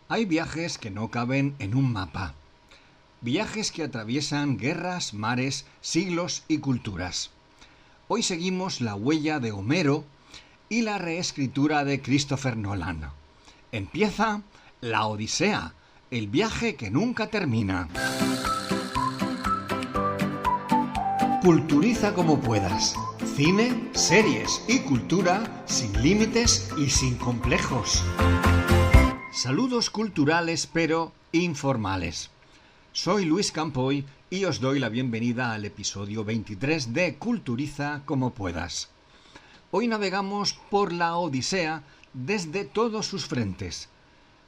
Hay viajes que no caben en un mapa. Viajes que atraviesan guerras, mares, siglos y culturas. Hoy seguimos la huella de Homero y la reescritura de Christopher Nolan. Empieza La Odisea, el viaje que nunca termina. Culturiza como puedas. Cine, series y cultura sin límites y sin complejos. Saludos culturales pero informales. Soy Luis Campoy y os doy la bienvenida al episodio 23 de Culturiza como puedas. Hoy navegamos por la Odisea desde todos sus frentes.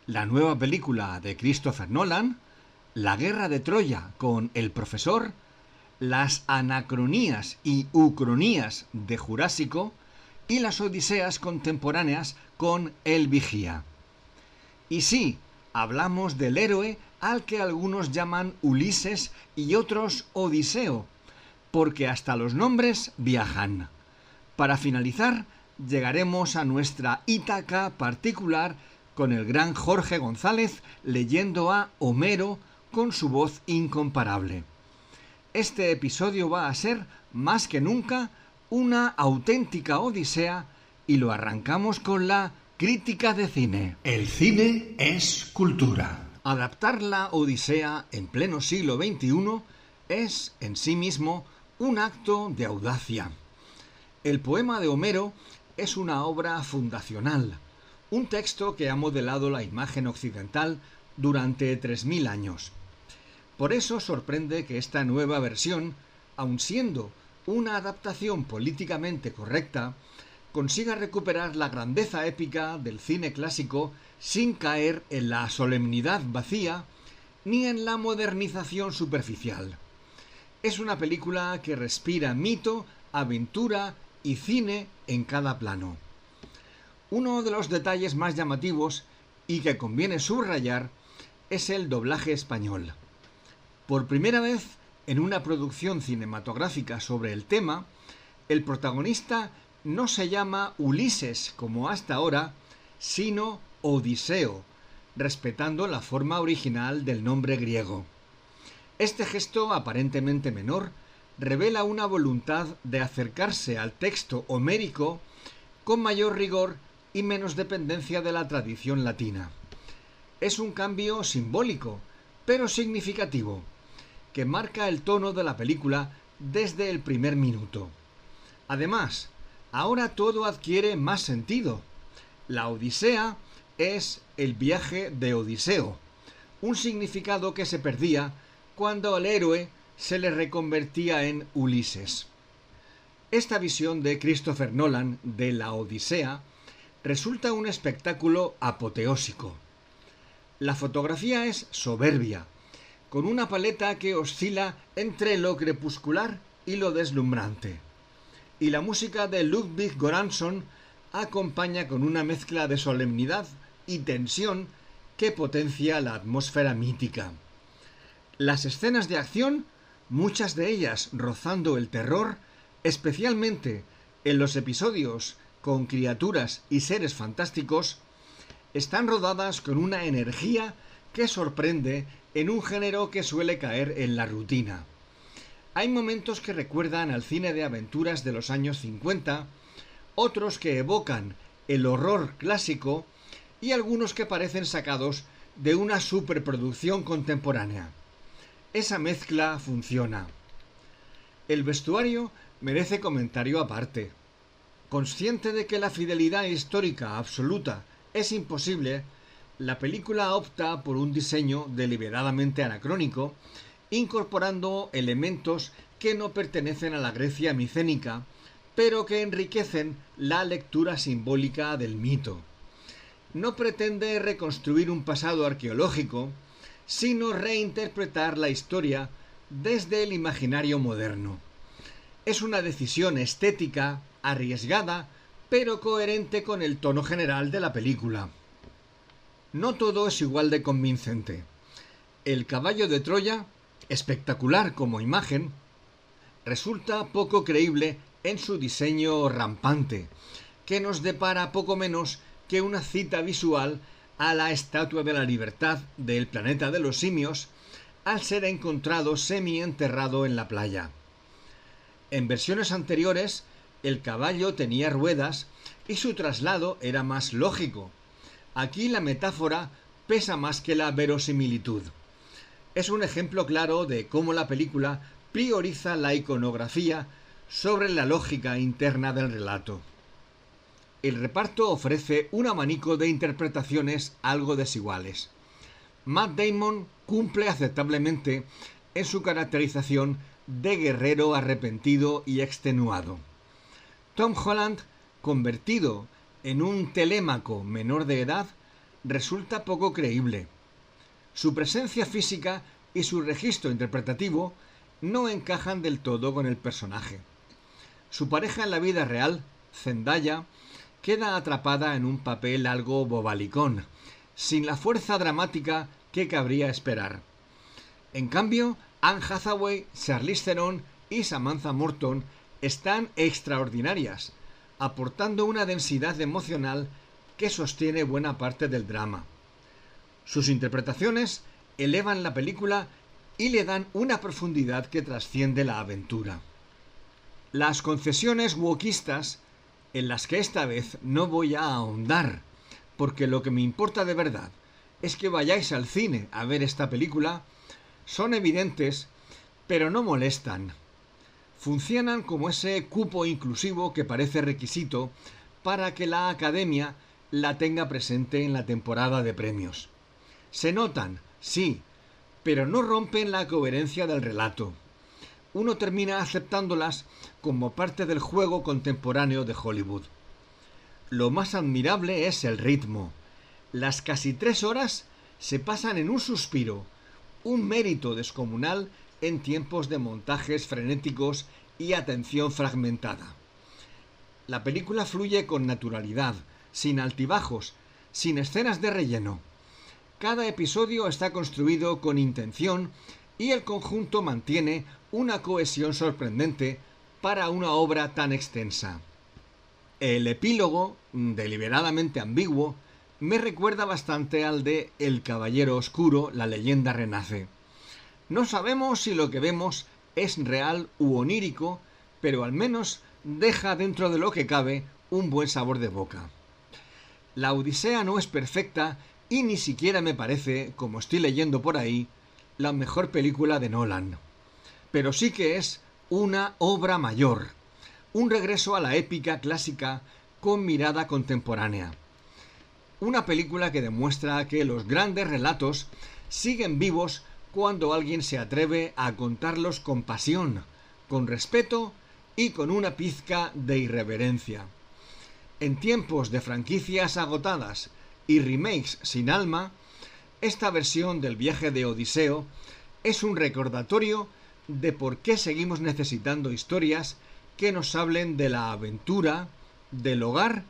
La nueva película de Christopher Nolan, la guerra de Troya con El Profesor, las anacronías y ucronías de Jurásico y las odiseas contemporáneas con El Vigía. Y sí, hablamos del héroe al que algunos llaman Ulises y otros Odiseo, porque hasta los nombres viajan. Para finalizar, llegaremos a nuestra Ítaca particular con el gran Jorge González leyendo a Homero con su voz incomparable. Este episodio va a ser, más que nunca, una auténtica odisea y lo arrancamos con la crítica de cine. El cine es cultura. Adaptar la Odisea en pleno siglo XXI es, en sí mismo, un acto de audacia. El poema de Homero es una obra fundacional, un texto que ha modelado la imagen occidental durante 3000 años. Por eso sorprende que esta nueva versión, aun siendo una adaptación políticamente correcta, consiga recuperar la grandeza épica del cine clásico sin caer en la solemnidad vacía ni en la modernización superficial. Es una película que respira mito, aventura y cine en cada plano. Uno de los detalles más llamativos y que conviene subrayar es el doblaje español. Por primera vez en una producción cinematográfica sobre el tema, el protagonista no se llama Ulises como hasta ahora, sino Odiseo, respetando la forma original del nombre griego. Este gesto aparentemente menor revela una voluntad de acercarse al texto homérico con mayor rigor y menos dependencia de la tradición latina. Es un cambio simbólico, pero significativo, que marca el tono de la película desde el primer minuto. Además, ahora todo adquiere más sentido. La Odisea es el viaje de Odiseo, un significado que se perdía cuando al héroe se le reconvertía en Ulises. Esta visión de Christopher Nolan de la Odisea resulta un espectáculo apoteósico. La fotografía es soberbia, con una paleta que oscila entre lo crepuscular y lo deslumbrante. Y la música de Ludwig Göransson acompaña con una mezcla de solemnidad y tensión que potencia la atmósfera mítica. Las escenas de acción, muchas de ellas rozando el terror, especialmente en los episodios con criaturas y seres fantásticos, están rodadas con una energía que sorprende en un género que suele caer en la rutina. Hay momentos que recuerdan al cine de aventuras de los años 50, otros que evocan el horror clásico y algunos que parecen sacados de una superproducción contemporánea. Esa mezcla funciona. El vestuario merece comentario aparte. Consciente de que la fidelidad histórica absoluta es imposible, la película opta por un diseño deliberadamente anacrónico, incorporando elementos que no pertenecen a la Grecia micénica, pero que enriquecen la lectura simbólica del mito. No pretende reconstruir un pasado arqueológico, sino reinterpretar la historia desde el imaginario moderno. Es una decisión estética, arriesgada, pero coherente con el tono general de la película. No todo es igual de convincente. El caballo de Troya, espectacular como imagen, resulta poco creíble en su diseño rampante, que nos depara poco menos que una cita visual a la Estatua de la Libertad del planeta de los simios al ser encontrado semienterrado en la playa. En versiones anteriores, el caballo tenía ruedas y su traslado era más lógico. Aquí la metáfora pesa más que la verosimilitud. Es un ejemplo claro de cómo la película prioriza la iconografía sobre la lógica interna del relato. El reparto ofrece un abanico de interpretaciones algo desiguales. Matt Damon cumple aceptablemente en su caracterización de guerrero arrepentido y extenuado. Tom Holland, convertido en un telémaco menor de edad, resulta poco creíble. Su presencia física y su registro interpretativo no encajan del todo con el personaje. Su pareja en la vida real, Zendaya, queda atrapada en un papel algo bobalicón, sin la fuerza dramática que cabría esperar. En cambio, Anne Hathaway, Charlize Theron y Samantha Morton están extraordinarias, aportando una densidad emocional que sostiene buena parte del drama. Sus interpretaciones elevan la película y le dan una profundidad que trasciende la aventura. Las concesiones wokistas, en las que esta vez no voy a ahondar, porque lo que me importa de verdad es que vayáis al cine a ver esta película, son evidentes, pero no molestan. Funcionan como ese cupo inclusivo que parece requisito para que la Academia la tenga presente en la temporada de premios. Se notan, sí, pero no rompen la coherencia del relato. Uno termina aceptándolas como parte del juego contemporáneo de Hollywood. Lo más admirable es el ritmo. Las casi 3 horas se pasan en un suspiro, un mérito descomunal en tiempos de montajes frenéticos y atención fragmentada. La película fluye con naturalidad, sin altibajos, sin escenas de relleno. Cada episodio está construido con intención y el conjunto mantiene una cohesión sorprendente para una obra tan extensa. El epílogo, deliberadamente ambiguo, me recuerda bastante al de El Caballero Oscuro, la leyenda renace. No sabemos si lo que vemos es real u onírico, pero al menos deja dentro de lo que cabe un buen sabor de boca. La Odisea no es perfecta y ni siquiera me parece, como estoy leyendo por ahí, la mejor película de Nolan. Pero sí que es una obra mayor, un regreso a la épica clásica con mirada contemporánea. Una película que demuestra que los grandes relatos siguen vivos cuando alguien se atreve a contarlos con pasión, con respeto y con una pizca de irreverencia. En tiempos de franquicias agotadas y remakes sin alma, esta versión del viaje de Odiseo es un recordatorio de por qué seguimos necesitando historias que nos hablen de la aventura, del hogar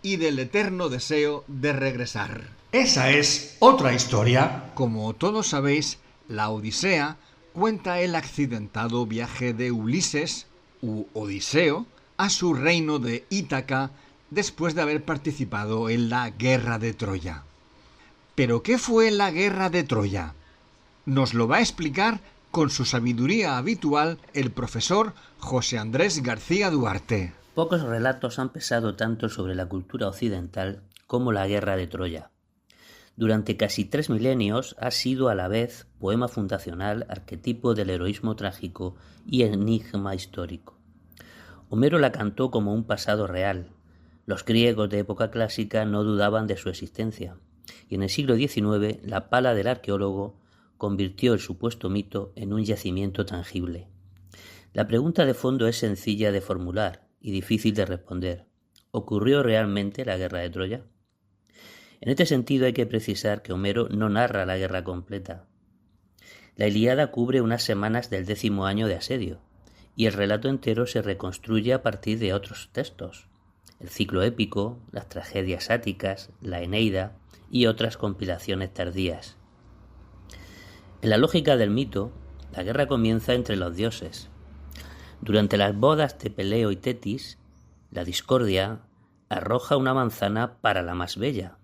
y del eterno deseo de regresar. Esa es otra historia. Como todos sabéis, la Odisea cuenta el accidentado viaje de Ulises, u Odiseo, a su reino de Ítaca después de haber participado en la Guerra de Troya. ¿Pero qué fue la Guerra de Troya? Nos lo va a explicar con su sabiduría habitual el profesor José Andrés García Duarte. Pocos relatos han pesado tanto sobre la cultura occidental como la Guerra de Troya. Durante casi 3 milenios ha sido a la vez poema fundacional, arquetipo del heroísmo trágico y enigma histórico. Homero la cantó como un pasado real. Los griegos de época clásica no dudaban de su existencia, y en el siglo XIX la pala del arqueólogo convirtió el supuesto mito en un yacimiento tangible. La pregunta de fondo es sencilla de formular y difícil de responder. ¿Ocurrió realmente la Guerra de Troya? En este sentido hay que precisar que Homero no narra la guerra completa. La Ilíada cubre unas semanas del 10º año de asedio, y el relato entero se reconstruye a partir de otros textos. El ciclo épico, las tragedias áticas, la Eneida y otras compilaciones tardías. En la lógica del mito, la guerra comienza entre los dioses. Durante las bodas de Peleo y Tetis, la discordia arroja una manzana para la más bella.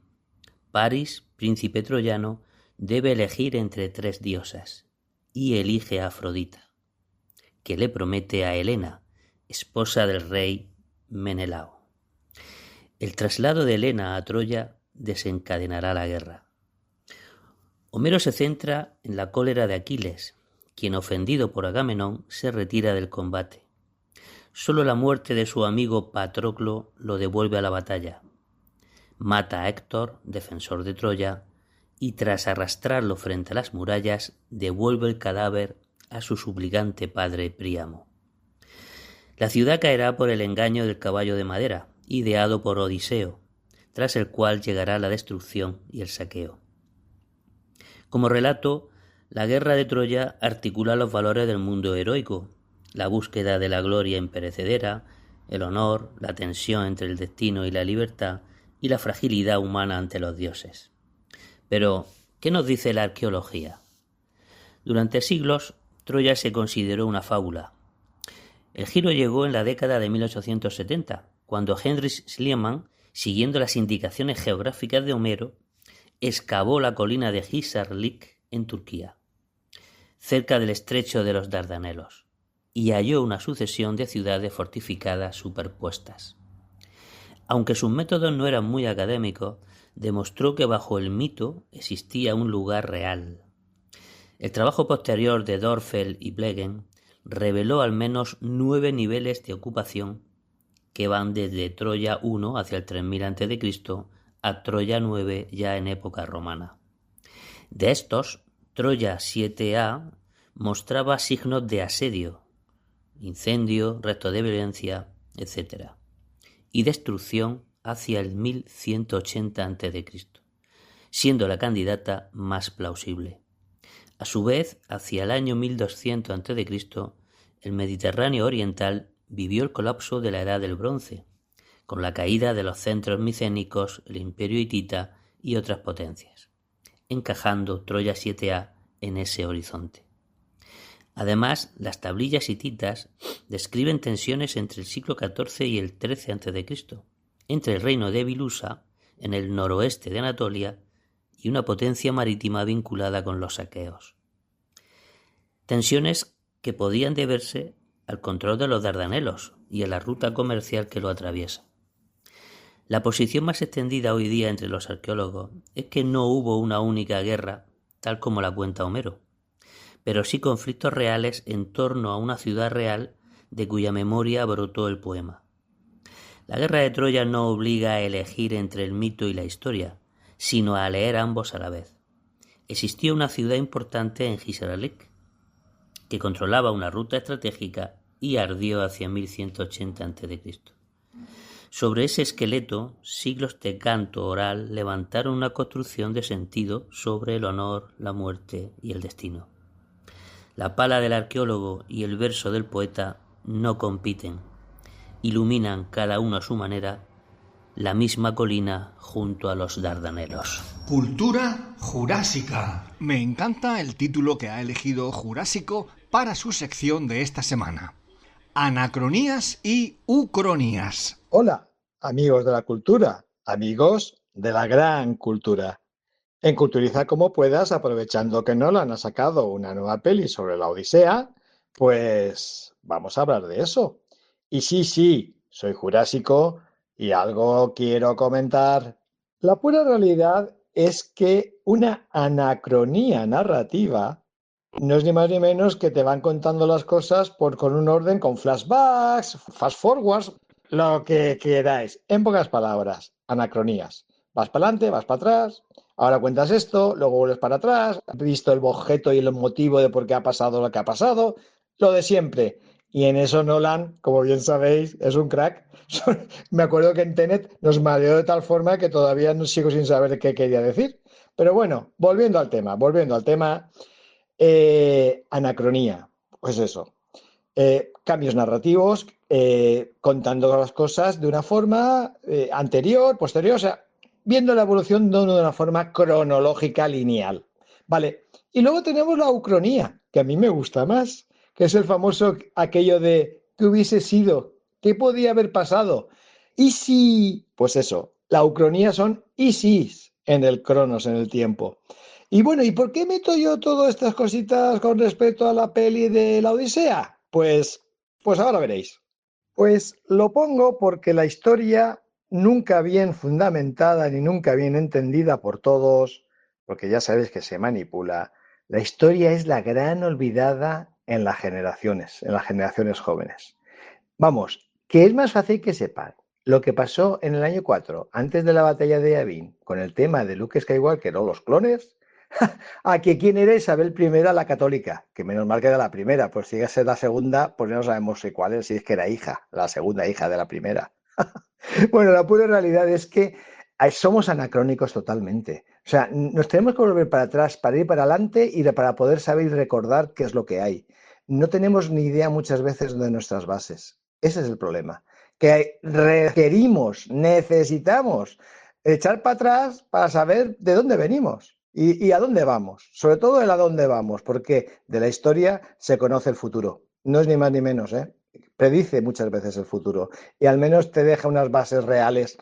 París, príncipe troyano, debe elegir entre 3 diosas y elige a Afrodita, que le promete a Helena, esposa del rey Menelao. El traslado de Helena a Troya desencadenará la guerra. Homero se centra en la cólera de Aquiles, quien, ofendido por Agamenón, se retira del combate. Solo la muerte de su amigo Patroclo lo devuelve a la batalla. Mata a Héctor, defensor de Troya, y tras arrastrarlo frente a las murallas, devuelve el cadáver a su suplicante padre Príamo. La ciudad caerá por el engaño del caballo de madera, ideado por Odiseo, tras el cual llegará la destrucción y el saqueo. Como relato, la guerra de Troya articula los valores del mundo heroico, la búsqueda de la gloria imperecedera, el honor, la tensión entre el destino y la libertad, y la fragilidad humana ante los dioses. Pero, ¿qué nos dice la arqueología? Durante siglos, Troya se consideró una fábula. El giro llegó en la década de 1870, cuando Heinrich Schliemann, siguiendo las indicaciones geográficas de Homero, excavó la colina de Hisarlik en Turquía, cerca del estrecho de los Dardanelos, y halló una sucesión de ciudades fortificadas superpuestas. Aunque sus métodos no eran muy académicos, demostró que bajo el mito existía un lugar real. El trabajo posterior de Dörfel y Blegen reveló al menos 9 niveles de ocupación que van desde Troya I hacia el 3000 a.C. a Troya IX ya en época romana. De estos, Troya 7a mostraba signos de asedio, incendio, restos de violencia, etc., y destrucción hacia el 1180 a.C., siendo la candidata más plausible. A su vez, hacia el año 1200 a.C., el Mediterráneo oriental vivió el colapso de la Edad del Bronce, con la caída de los centros micénicos, el Imperio hitita y otras potencias, encajando Troya 7a en ese horizonte. Además, las tablillas hititas describen tensiones entre el siglo XIV y el XIII a.C., entre el reino de Bilusa, en el noroeste de Anatolia, y una potencia marítima vinculada con los aqueos. Tensiones que podían deberse al control de los Dardanelos y a la ruta comercial que lo atraviesa. La posición más extendida hoy día entre los arqueólogos es que no hubo una única guerra, tal como la cuenta Homero, pero sí conflictos reales en torno a una ciudad real de cuya memoria brotó el poema. La guerra de Troya no obliga a elegir entre el mito y la historia, sino a leer ambos a la vez. Existió una ciudad importante en Hisarlik, que controlaba una ruta estratégica y ardió hacia 1180 a.C. Sobre ese esqueleto, siglos de canto oral levantaron una construcción de sentido sobre el honor, la muerte y el destino. La pala del arqueólogo y el verso del poeta no compiten, iluminan cada uno a su manera la misma colina junto a los Dardanelos. Cultura jurásica. Me encanta el título que ha elegido Jurásico para su sección de esta semana. Anacronías y ucronías. Hola, amigos de la cultura, amigos de la gran cultura. En Culturiza como puedas, aprovechando que Nolan ha sacado una nueva peli sobre la Odisea, pues vamos a hablar de eso. Y sí, soy jurásico y algo quiero comentar. La pura realidad es que una anacronía narrativa no es ni más ni menos que te van contando las cosas con un orden, con flashbacks, fast forwards, lo que queráis. En pocas palabras, anacronías. Vas para adelante, vas para atrás, ahora cuentas esto, luego vuelves para atrás, has visto el objeto y el motivo de por qué ha pasado lo que ha pasado, lo de siempre. Y en eso Nolan, como bien sabéis, es un crack. Me acuerdo que en Tenet nos mareó de tal forma que todavía no sigo sin saber qué quería decir. Pero bueno, volviendo al tema, anacronía, pues eso. Cambios narrativos, contando las cosas de una forma anterior, posterior, o sea, viendo la evolución de una forma cronológica lineal. Vale, y luego tenemos la ucronía, que a mí me gusta más, que es el famoso aquello de ¿qué hubiese sido? ¿Qué podía haber pasado? ¿Y si? Pues eso, la ucronía son y sís. en el Cronos, en el tiempo. Y bueno, ¿y por qué meto yo todas estas cositas con respecto a la peli de la Odisea? Pues ahora veréis. Pues lo pongo porque la historia, nunca bien fundamentada ni nunca bien entendida por todos, porque ya sabéis que se manipula, la historia es la gran olvidada en las generaciones jóvenes. Vamos, que es más fácil que sepan lo que pasó en el año 4, antes de la batalla de Yavin, con el tema de Luke Skywalker o los clones, a que quién era Isabel I la católica, que menos mal que era la primera, pues si iba a ser la segunda, pues ya no sabemos si cuál es, si es que era hija, la segunda hija de la primera. Bueno, la pura realidad es que somos anacrónicos totalmente. O sea, nos tenemos que volver para atrás para ir para adelante y para poder saber y recordar qué es lo que hay. No tenemos ni idea muchas veces de nuestras bases. Ese es el problema. Que requerimos, necesitamos echar para atrás para saber de dónde venimos y a dónde vamos. Sobre todo el a dónde vamos, porque de la historia se conoce el futuro. No es ni más ni menos, ¿eh? Predice muchas veces el futuro y al menos te deja unas bases reales,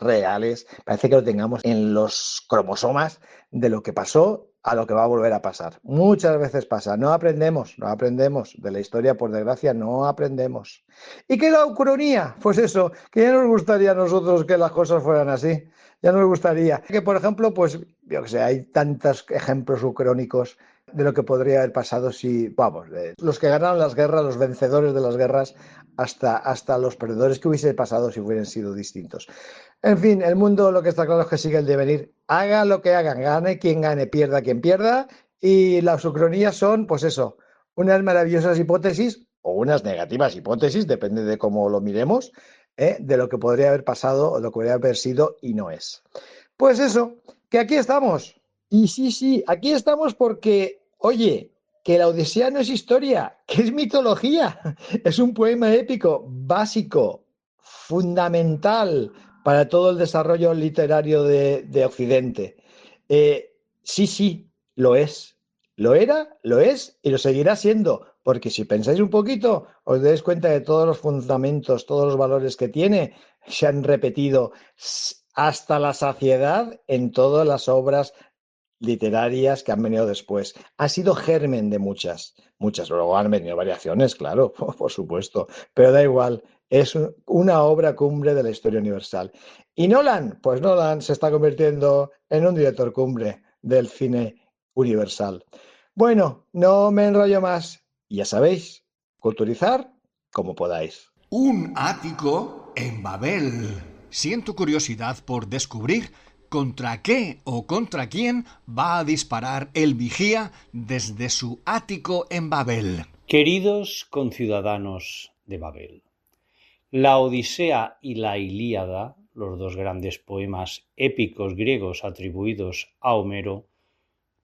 parece que lo tengamos en los cromosomas de lo que pasó a lo que va a volver a pasar. Muchas veces pasa, no aprendemos de la historia, por desgracia, no aprendemos. ¿Y qué es la ucronía? Pues eso, que ya nos gustaría a nosotros que las cosas fueran así, ya nos gustaría. Que, por ejemplo, pues, yo que sé, hay tantos ejemplos ucrónicos de lo que podría haber pasado si, vamos, los que ganaron las guerras, los vencedores de las guerras, hasta los perdedores que hubiese pasado si hubieran sido distintos. En fin, el mundo lo que está claro es que sigue el devenir. Haga lo que hagan, gane quien gane, pierda quien pierda. Y las ucronías son, pues eso, unas maravillosas hipótesis o unas negativas hipótesis, depende de cómo lo miremos, de lo que podría haber pasado o lo que podría haber sido y no es. Pues eso, que aquí estamos. Y sí, aquí estamos porque, oye, que la Odisea no es historia, que es mitología. Es un poema épico básico, fundamental para todo el desarrollo literario de Occidente. Sí, lo es. Lo era, lo es y lo seguirá siendo. Porque si pensáis un poquito, os dais cuenta de todos los fundamentos, todos los valores que tiene, se han repetido hasta la saciedad en todas las obras literarias que han venido después. Ha sido germen de muchas. Luego han venido variaciones, claro, por supuesto, pero da igual, es una obra cumbre de la historia universal. Y Nolan, pues Nolan se está convirtiendo en un director cumbre del cine universal. Bueno, no me enrollo más. Ya sabéis, culturizar como podáis. Un ático en Babel. Siento curiosidad por descubrir contra qué o contra quién va a disparar el vigía desde su ático en Babel. Queridos conciudadanos de Babel, la Odisea y la Ilíada, los dos grandes poemas épicos griegos atribuidos a Homero,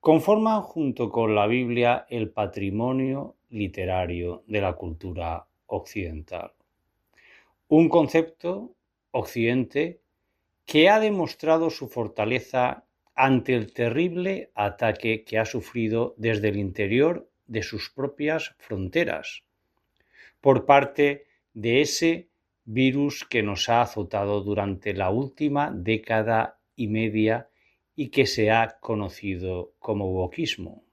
conforman junto con la Biblia el patrimonio literario de la cultura occidental. Un concepto, Occidente, que ha demostrado su fortaleza ante el terrible ataque que ha sufrido desde el interior de sus propias fronteras, por parte de ese virus que nos ha azotado durante la última década y media y que se ha conocido como wokismo.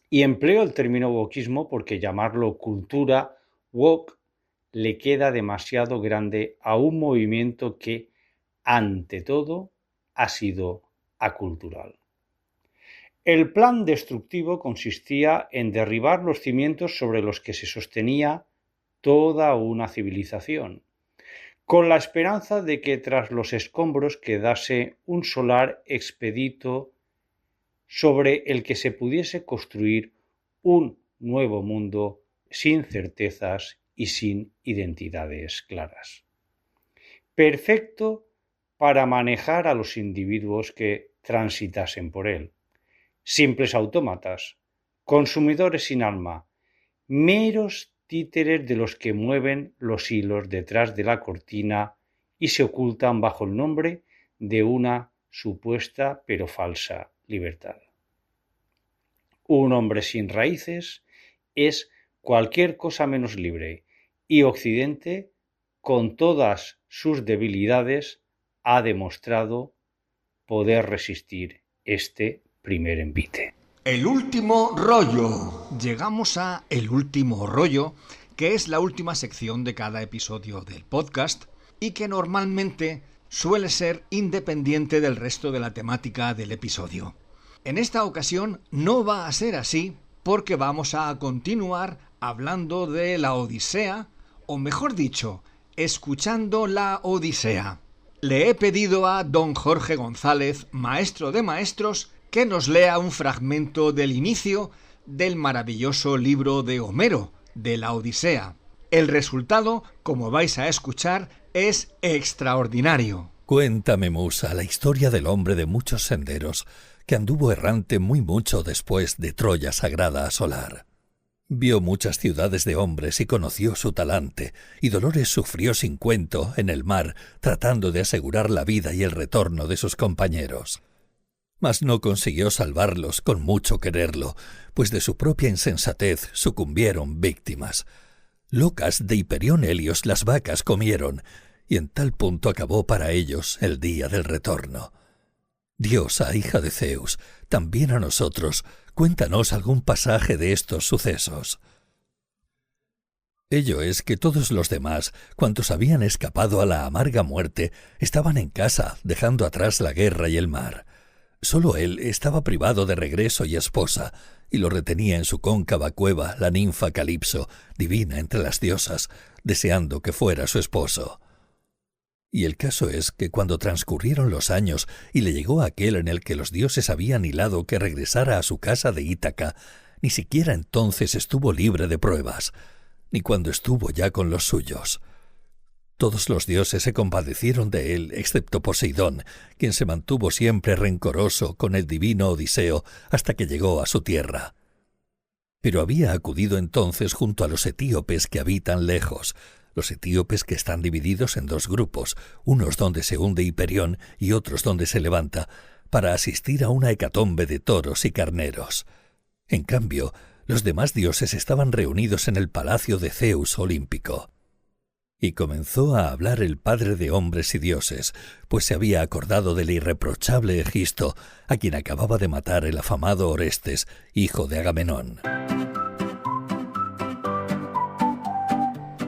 Y empleo el término wokismo porque llamarlo cultura woke le queda demasiado grande a un movimiento que, ante todo, ha sido acultural. El plan destructivo consistía en derribar los cimientos sobre los que se sostenía toda una civilización, con la esperanza de que tras los escombros quedase un solar expedito sobre el que se pudiese construir un nuevo mundo sin certezas y sin identidades claras. Perfecto para manejar a los individuos que transitasen por él. Simples autómatas, consumidores sin alma, meros títeres de los que mueven los hilos detrás de la cortina y se ocultan bajo el nombre de una supuesta pero falsa libertad. Un hombre sin raíces es cualquier cosa menos libre y Occidente, con todas sus debilidades, ha demostrado poder resistir este primer envite. El último rollo. Llegamos a El último rollo, que es la última sección de cada episodio del podcast y que normalmente suele ser independiente del resto de la temática del episodio. En esta ocasión no va a ser así porque vamos a continuar hablando de la Odisea, o mejor dicho, escuchando la Odisea. Le he pedido a don Jorge González, maestro de maestros, que nos lea un fragmento del inicio del maravilloso libro de Homero, de la Odisea. El resultado, como vais a escuchar, es extraordinario. Cuéntame, musa, la historia del hombre de muchos senderos, que anduvo errante muy mucho después de Troya sagrada asolar. Vio muchas ciudades de hombres y conoció su talante, y dolores sufrió sin cuento en el mar, tratando de asegurar la vida y el retorno de sus compañeros. Mas no consiguió salvarlos con mucho quererlo, pues de su propia insensatez sucumbieron víctimas. Locas de Hiperión Helios las vacas comieron, y en tal punto acabó para ellos el día del retorno. Diosa, hija de Zeus, también a nosotros, cuéntanos algún pasaje de estos sucesos. Ello es que todos los demás, cuantos habían escapado a la amarga muerte, estaban en casa, dejando atrás la guerra y el mar. Solo él estaba privado de regreso y esposa, y lo retenía en su cóncava cueva la ninfa Calipso, divina entre las diosas, deseando que fuera su esposo. Y el caso es que cuando transcurrieron los años y le llegó aquel en el que los dioses habían hilado que regresara a su casa de Ítaca, ni siquiera entonces estuvo libre de pruebas, ni cuando estuvo ya con los suyos. Todos los dioses se compadecieron de él, excepto Poseidón, quien se mantuvo siempre rencoroso con el divino Odiseo hasta que llegó a su tierra. Pero había acudido entonces junto a los etíopes que habitan lejos, los etíopes que están divididos en dos grupos, unos donde se hunde Hiperión y otros donde se levanta, para asistir a una hecatombe de toros y carneros. En cambio, los demás dioses estaban reunidos en el palacio de Zeus olímpico. Y comenzó a hablar el padre de hombres y dioses, pues se había acordado del irreprochable Egisto, a quien acababa de matar el afamado Orestes, hijo de Agamenón.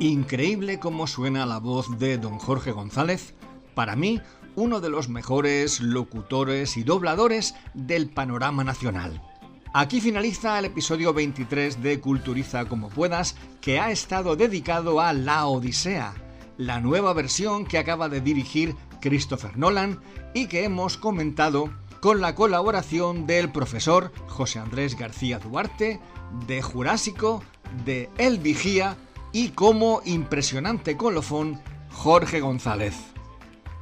Increíble cómo suena la voz de don Jorge González, para mí uno de los mejores locutores y dobladores del panorama nacional. Aquí finaliza el episodio 23 de Culturiza como puedas, que ha estado dedicado a La Odisea, la nueva versión que acaba de dirigir Christopher Nolan y que hemos comentado con la colaboración del profesor José Andrés García Duarte, de Jurásico, de El Vigía y como impresionante colofón Jorge González.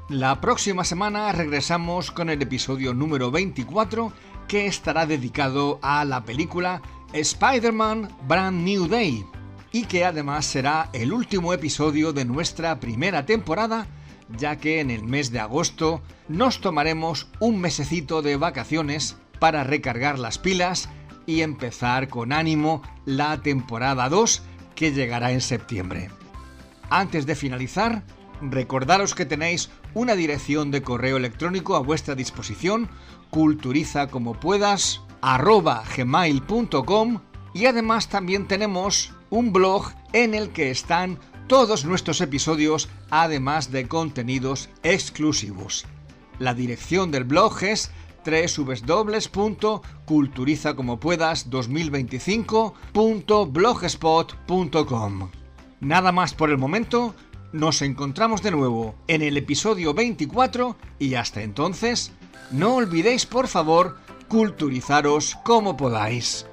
La próxima semana regresamos con el episodio número 24, que estará dedicado a la película Spider-Man Brand New Day y que además será el último episodio de nuestra primera temporada, ya que en el mes de agosto nos tomaremos un mesecito de vacaciones para recargar las pilas y empezar con ánimo la temporada 2 que llegará en septiembre. Antes de finalizar, recordaros que tenéis una dirección de correo electrónico a vuestra disposición, culturizacomopuedas@gmail.com, y además también tenemos un blog en el que están todos nuestros episodios, además de contenidos exclusivos. La dirección del blog es www.culturizacomopuedas2025.blogspot.com. Nada más por el momento. Nos encontramos de nuevo en el episodio 24 y hasta entonces, no olvidéis por favor culturizaros como podáis.